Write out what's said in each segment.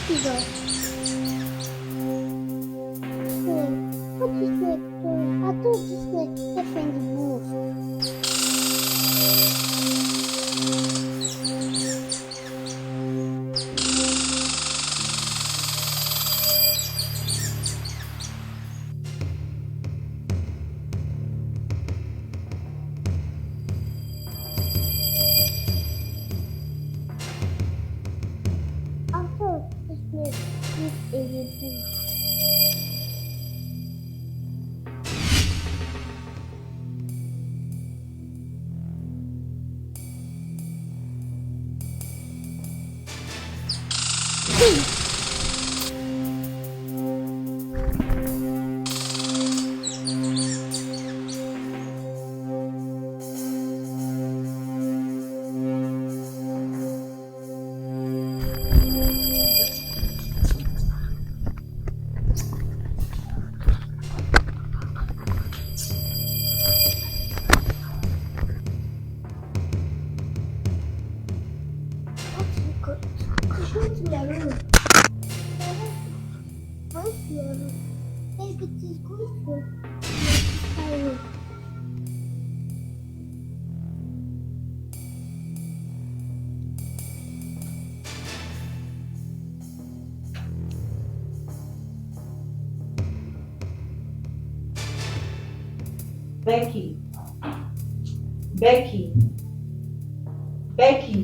Jesus. Snake. What is snake doing? I thought this snake kept in the bush. I thought this snake lived in the bush. Becky. Becky. Becky.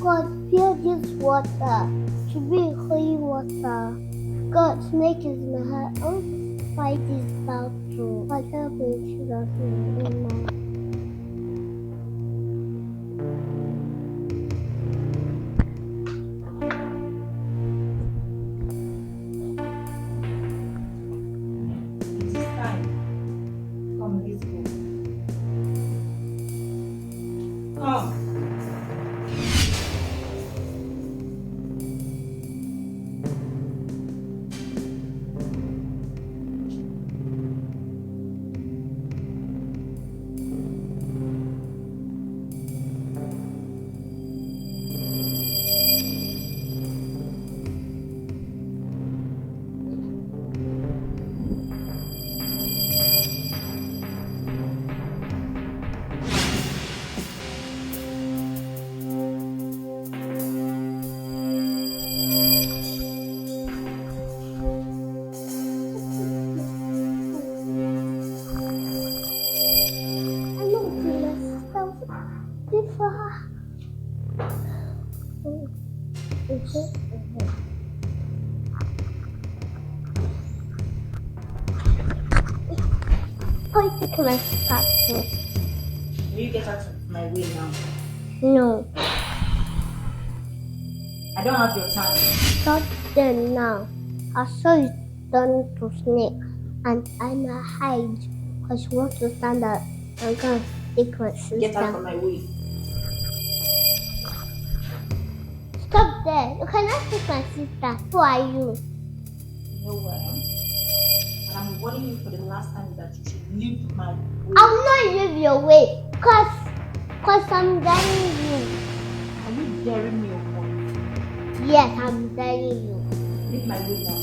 God, fill this water. Should be holy water. God, snake is in my heart. I want to fight this battle. God, help me in Jesus' name. Amen. It is time. Come, let's go. Come. I think my passport. Will you get out of my way now? No. I don't have your time. Stop there now. I saw you turn to snake and I'm gonna hide because you want to stand up and go take my sister. Get out of my way. Stop there. You cannot take my sister. Who are you? You know who I am? And I'm warning you for the last time that you should leave my way. I will not leave your way because I'm daring you. Are you daring me or what? Yes, I'm daring you. Leave my way now.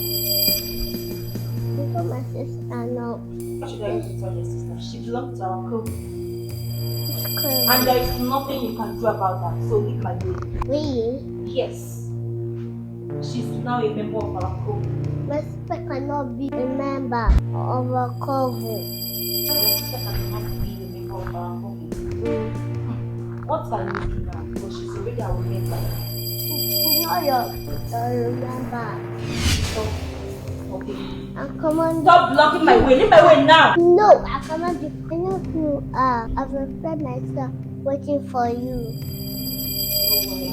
You got my sister now. What should I do to tell your sister? She belongs to our group. It's crazy. And there is nothing you can do about that. So leave my way. Really? Yes. She's now a member of our group. My sister cannot be a member of a coven. Your sister cannot be a member of our group. What can you do now? Because she's already our member. Not your member. Okay. I command. Stop blocking my way. Leave my way now. No, I command you. I know you are. I've prepared myself waiting for you. No way.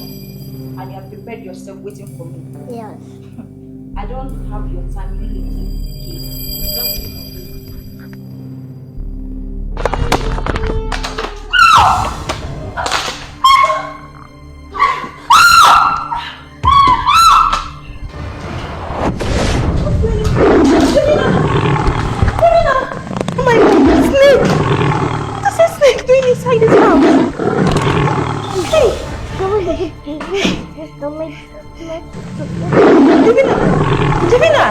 And you have prepared yourself waiting for me. Yes. I don't have your time. You leave me. Just leave me. Davina! Davina!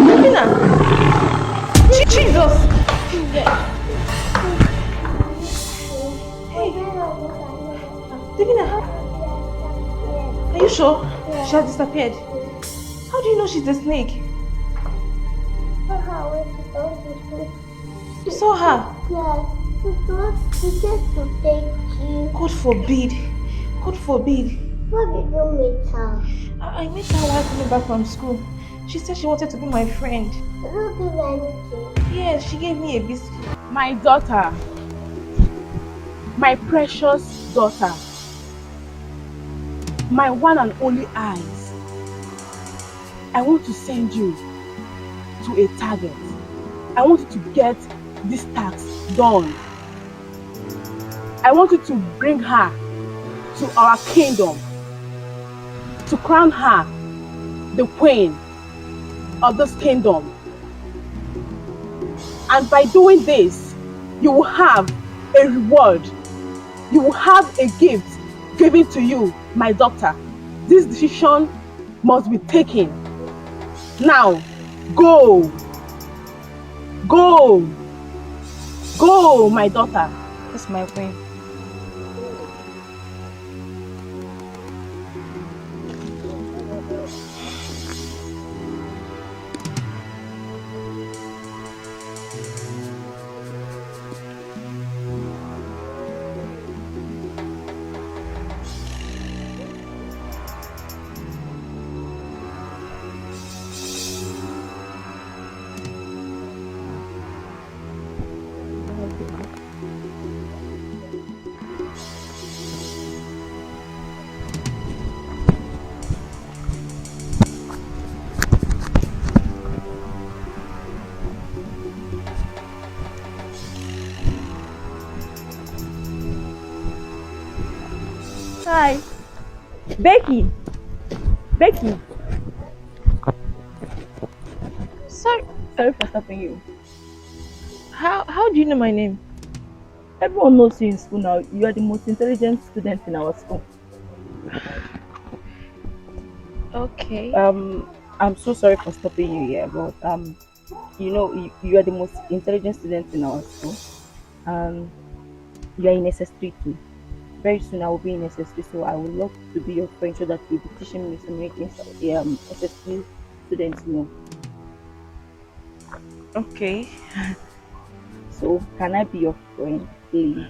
Davina! Jesus! Hey, Davina! Are you sure? She has disappeared. How do you know she's a snake? You saw her? Yes, she said to take you. God forbid. God forbid. Where did you meet her? I met her while coming back from school. She said she wanted to be my friend. Did you give anything? Yes, she gave me a biscuit. My daughter, my precious daughter, my one and only eyes, I want to send you to a target. I want you to get this task done. I want you to bring her to our kingdom, to crown her the queen of this kingdom. And by doing this, you will have a reward. You will have a gift given to you, my daughter. This decision must be taken. Now, go. Go. Go, my daughter. That's my queen. Hi. Becky. Becky. Sorry for stopping you. How do you know my name? Everyone knows you in school now. You are the most intelligent student in our school. Okay. I'm so sorry for stopping you here, but you know, you are the most intelligent student in our school. You are in SS3 too. Very soon I will be in SS3, so I would love to be your friend so that you'll be teaching me some things SS3 students know. Okay. So can I be your friend, please?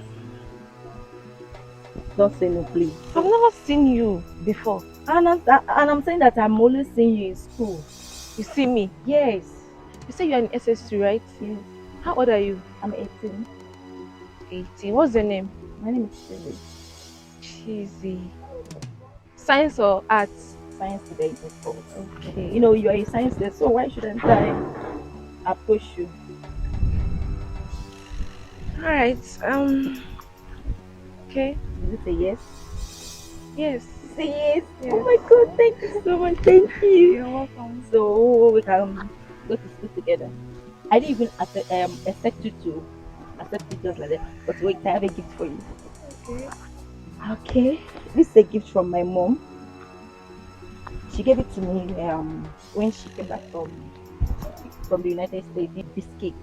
Don't say no, please. I've never seen you before. And I'm saying that I'm always seeing you in school. You see me? Yes. You say you're in SS2, right? Yes. How old are you? I'm 18. 18. What's your name? My name is Shirley. Cheesy. Science or arts? Science today, of course. Okay. You know, you are a science student, so why shouldn't I approach you? Alright. Okay. Did you say yes? Yes. Say yes. Yes. Oh my god, thank you so much. Thank you. You're welcome. So we can go to school together. I didn't even expect you to accept it just like that. But wait, I have a gift for you. Okay. Okay. This is a gift from my mom. She gave it to me when she came back from the United States. The biscuits.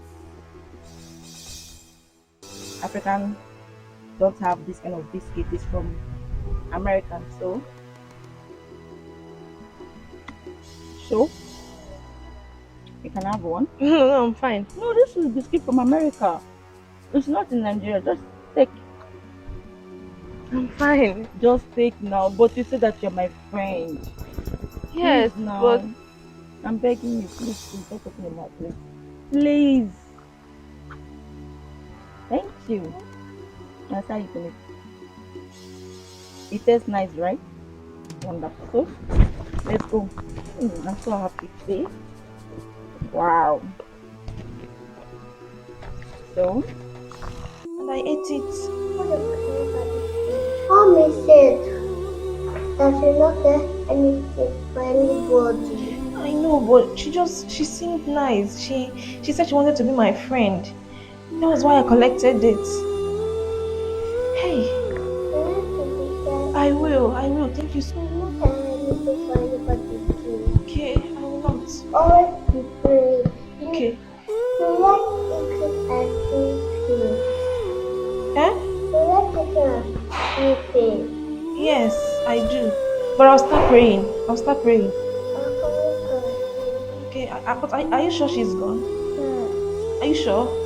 African don't have this kind of biscuit. It's from American, so you can have one. No, I'm fine. No, this is biscuit from America. It's not in Nigeria. Just take. I'm fine. Just take now. But you said that you're my friend. Yes, Please now. but I'm begging you, please stop talking about this. Please. Thank you. That's how you can eat. It tastes nice, right? Wonderful. So, let's go. I'm so happy. See? Wow. So, and I ate it. Mommy said that you not get anything for anybody. I know, but she seemed nice. She said she wanted to be my friend. That was why I collected it. Hey, I I will. Thank you so much. And I need to find anybody too. Okay, I will not. Always be brave. Okay. You like eating ice cream too. Eh? You like eating ice cream. Yes, I do. But I'll start praying. I'll start praying. I'm coming to Okay, but are you sure she's gone? Yeah. Are you sure?